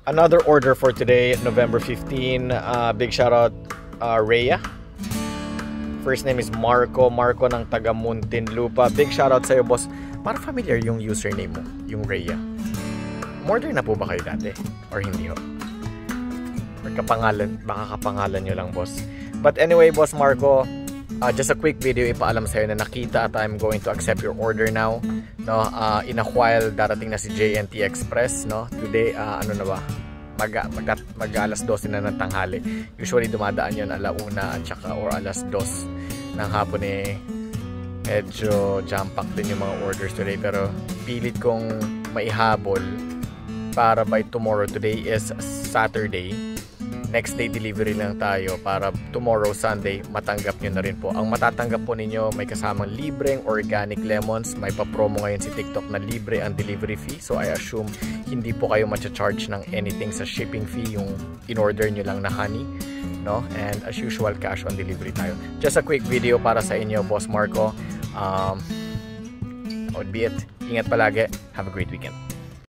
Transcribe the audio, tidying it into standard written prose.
Another order for today, November 15. Big shout out Rhea. First name is Marco ng taga Muntinlupa. Big shout out sa'yo, boss. Para familiar yung username mo, yung Rhea. Order na po ba kayo dati? Or hindi ho? Or kapangalan, baka kapangalan nyo lang, boss. But anyway, boss Marco, just a quick video, ipaalam sa'yo na nakita at I'm going to accept your order now. No, in a while, darating na si JNT Express. No? Today, ano na ba? Mag alas 12 na ng tanghali. Usually dumadaan yun alauna at saka or alas 2 ng hapon eh. Medyo jam-pack din yung mga orders today, pero pilit kong maihabol para by tomorrow. Today is Saturday. Next day delivery lang tayo para tomorrow Sunday matanggap nyo na rin po. Ang matatanggap po ninyo may kasamang libreng organic lemons. May pa-promo ngayon si TikTok na libre ang delivery fee. So I assume hindi po kayo matcha-charge ng anything sa shipping fee yung in-order nyo lang na honey. No? And as usual, cash on delivery tayo. Just a quick video para sa inyo, Boss Marco. That would be it. Ingat palagi. Have a great weekend.